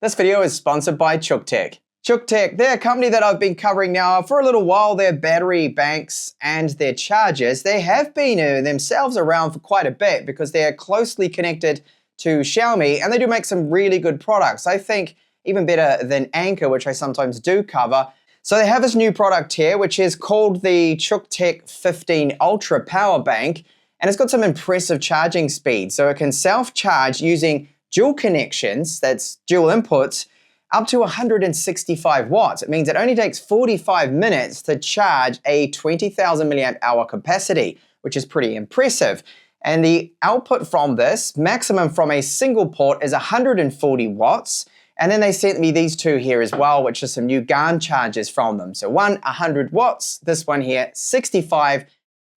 This video is sponsored by CUKTECH. CUKTECH, they're a company that I've been covering now for a little while. Their battery banks and their chargers, they have been themselves around for quite a bit because they are closely connected to Xiaomi and they do make some really good products. I think even better than Anker, which I sometimes do cover. So they have this new product here, which is called the CUKTECH 15 Ultra Power Bank, and it's got some impressive charging speed. So it can self-charge using dual connections, that's dual inputs, up to 165 watts. It means it only takes 45 minutes to charge a 20,000 milliamp hour capacity, which is pretty impressive. And the output from this, maximum from a single port, is 140 watts. And then they sent me these two here as well, which are some new GAN chargers from them. So one, 100 watts, this one here, 65.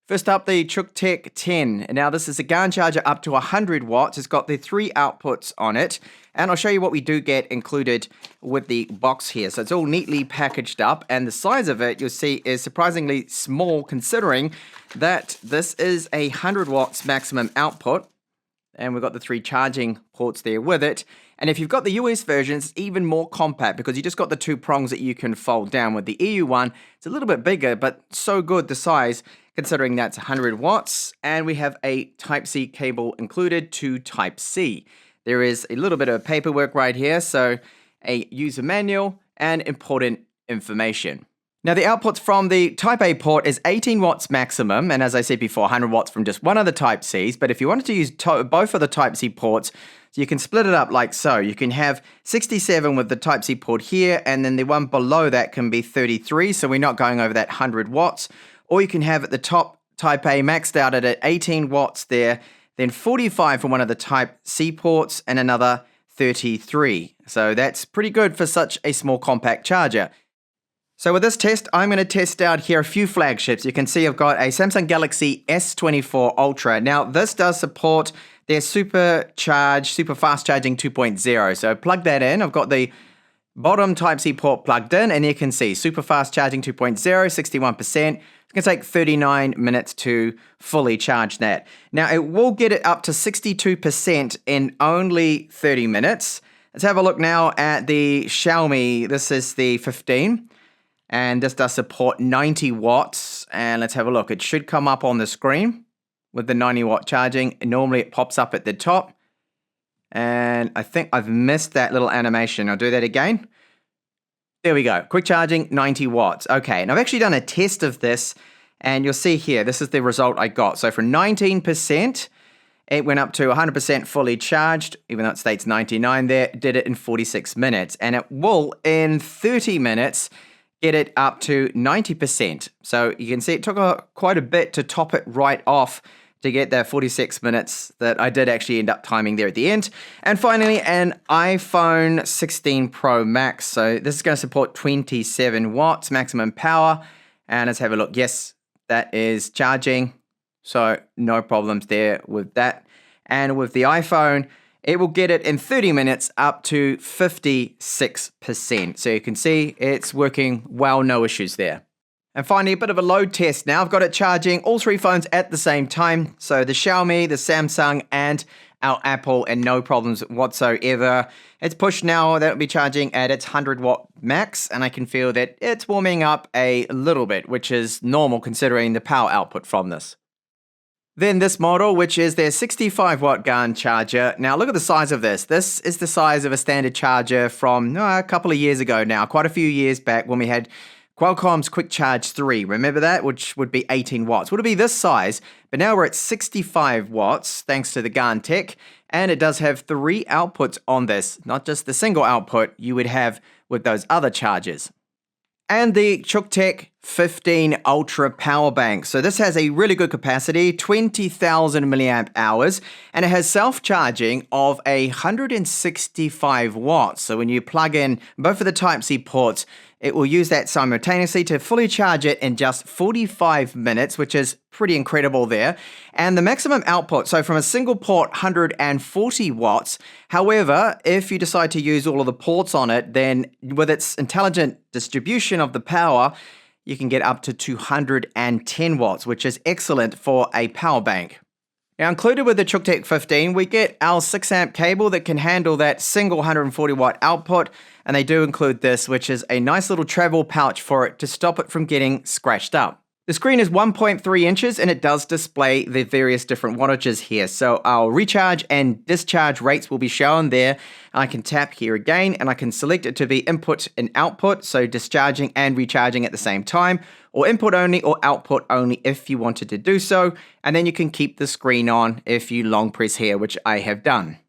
First up, the CUKTECH 10. Now this is a GAN charger up to 100 watts. It's got the 3 outputs on it. And I'll show you what we do get included with the box here. So it's all neatly packaged up, and the size of it, you'll see, is surprisingly small considering that this is a 100 watts maximum output. And we've got the 3 charging ports there with it. And if you've got the US version, it's even more compact because you just got the 2 prongs that you can fold down. With the EU one, it's a little bit bigger, but so good the size, considering that's 100 watts. And we have a Type-C cable included to Type-C. There is a little bit of paperwork right here, so a user manual and important information. Now the outputs from the Type-A port is 18 watts maximum, and as I said before, 100 watts from just one of the Type-Cs. But if you wanted to use both of the Type-C ports, you can split it up like so. You can have 67 with the Type-C port here, and then the one below that can be 33, so we're not going over that 100 watts. Or you can have at the top Type-A maxed out at 18 watts there, then 45 for one of the Type-C ports, and another 33. So that's pretty good for such a small compact charger. So with this test, I'm going to test out here a few flagships. You can see I've got a Samsung Galaxy S24 Ultra. Now this does support their super fast charging 2.0. So plug that in. I've got the bottom Type-C port plugged in, and you can see super fast charging 2.0, 61%. It's going to take 39 minutes to fully charge that. Now it will get it up to 62% in only 30 minutes. Let's have a look now at the Xiaomi. This is the 15. And this does support 90 watts. And let's have a look. It should come up on the screen with the 90 watt charging. And normally it pops up at the top. And I think I've missed that little animation. I'll do that again. There we go. Quick charging, 90 watts. Okay, and I've actually done a test of this. And you'll see here, this is the result I got. So for 19%, it went up to 100% fully charged, even though it states 99 there. Did it in 46 minutes. And it will, in 30 minutes, get it up to 90%. So you can see it took quite a bit to top it right off to get that 46 minutes that I did actually end up timing there at the end. And finally, an iPhone 16 Pro Max. So this is going to support 27 watts maximum power. And let's have a look. Yes, that is charging. So no problems there with that. And with the iPhone, it will get it in 30 minutes up to 56%. So you can see it's working well, no issues there. And finally, a bit of a load test now. I've got it charging all 3 phones at the same time. So the Xiaomi, the Samsung, and our Apple, and no problems whatsoever. It's pushed now. That'll be charging at its 100 watt max, and I can feel that it's warming up a little bit, which is normal considering the power output from this. Then this model, which is their 65 watt GAN charger. Now look at the size of this. This is the size of a standard charger from a couple of years ago now, quite a few years back when we had Qualcomm's Quick Charge 3. Remember that? Which would be 18 watts. Would it be this size? But now we're at 65 watts thanks to the GAN tech. And it does have 3 outputs on this, not just the single output you would have with those other chargers. And the CUKTECH 15 Ultra Power Bank. So this has a really good capacity, 20,000 milliamp hours, and it has self-charging of 165 watts. So when you plug in both of the Type-C ports, it will use that simultaneously to fully charge it in just 45 minutes, which is pretty incredible there. And the maximum output, so from a single port, 140 watts. However, if you decide to use all of the ports on it, then with its intelligent distribution of the power, you can get up to 210 watts, which is excellent for a power bank. Now, included with the CUKTECH 15, we get our 6 amp cable that can handle that single 140 watt output, and they do include this, which is a nice little travel pouch for it to stop it from getting scratched up. The screen is 1.3 inches and it does display the various different wattages here. So our recharge and discharge rates will be shown there. I can tap here again and I can select it to be input and output, so discharging and recharging at the same time, or input only or output only if you wanted to do so. And then you can keep the screen on if you long press here, which I have done.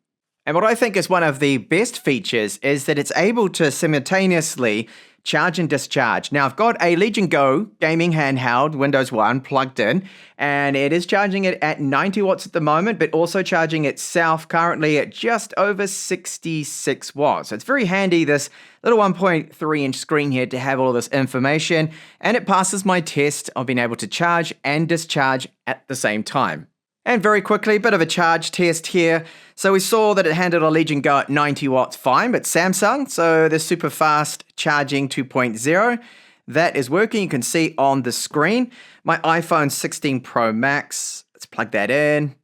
And what I think is one of the best features is that it's able to simultaneously charge and discharge. Now I've got a Legion Go gaming handheld Windows 1 plugged in, and it is charging it at 90 watts at the moment, but also charging itself currently at just over 66 watts. So it's very handy, this little 1.3 inch screen here, to have all of this information, and it passes my test of being able to charge and discharge at the same time. And very quickly, a bit of a charge test here. So we saw that it handled a Legion Go at 90 watts fine, but Samsung, so the super fast charging 2.0, that is working. You can see on the screen. My iPhone 16 Pro Max, let's plug that in.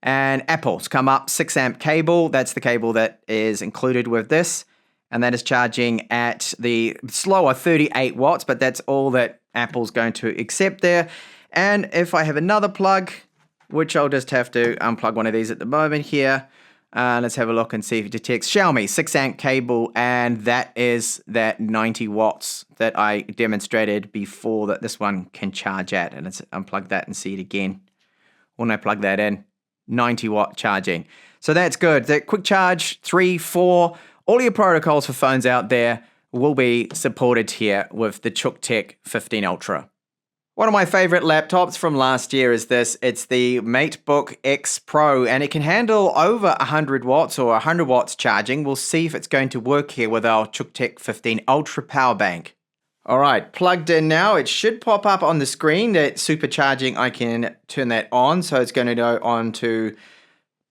And Apple's come up, 6 amp cable. That's the cable that is included with this. And that is charging at the slower 38 watts, but that's all that Apple's going to accept there. And if I have another plug, which I'll just have to unplug one of these at the moment here. Let's have a look and see if it detects Xiaomi 6 amp cable, and that is that 90 watts that I demonstrated before that this one can charge at. And let's unplug that and see it again. When I plug that in, 90 watt charging. So that's good. That quick charge 3, 4, all your protocols for phones out there will be supported here with the CUKTECH 15 Ultra. One of my favorite laptops from last year is this. It's the MateBook X Pro, and it can handle over 100 watts or 100 watts charging. We'll see if it's going to work here with our CUKTECH 15 Ultra power bank. All right, plugged in now. It should pop up on the screen that supercharging, I can turn that on. So it's going to go on to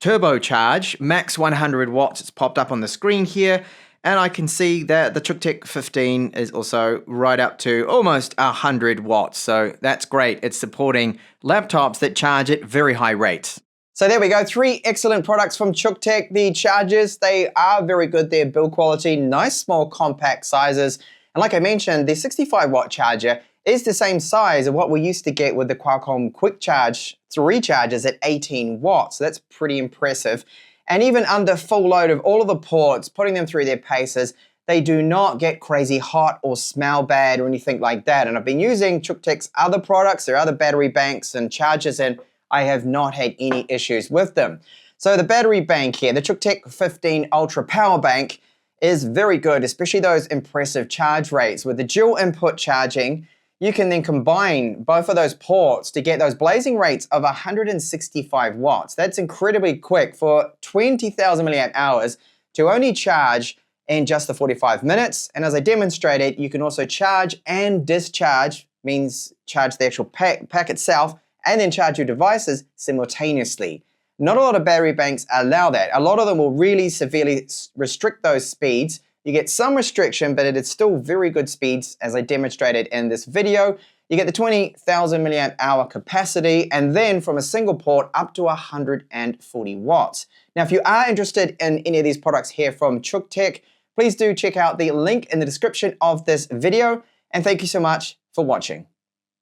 turbocharge, max 100 watts. It's popped up on the screen here. And I can see that the CUKTECH 15 is also right up to almost 100 watts. So that's great. It's supporting laptops that charge at very high rates. So there we go, 3 excellent products from CUKTECH. The chargers, they are very good. Their build quality, nice small compact sizes. And like I mentioned, the 65 watt charger is the same size of what we used to get with the Qualcomm Quick Charge 3 chargers at 18 watts. So that's pretty impressive. And even under full load of all of the ports, putting them through their paces, they do not get crazy hot or smell bad or anything like that. And I've been using CUKTECH's other products, their other battery banks and chargers, and I have not had any issues with them. So the battery bank here, the CUKTECH 15 Ultra Power Bank, is very good, especially those impressive charge rates. With the dual input charging, you can then combine both of those ports to get those blazing rates of 165 watts. That's incredibly quick for 20,000 milliamp hours to only charge in just the 45 minutes. And as I demonstrated, you can also charge and discharge, means charge the actual pack itself, and then charge your devices simultaneously. Not a lot of battery banks allow that. A lot of them will really severely restrict those speeds. You get some restriction, but it is still very good speeds, as I demonstrated in this video. You get the 20,000 milliamp hour capacity, and then from a single port up to 140 watts. Now, if you are interested in any of these products here from CUKTECH, please do check out the link in the description of this video, and thank you so much for watching.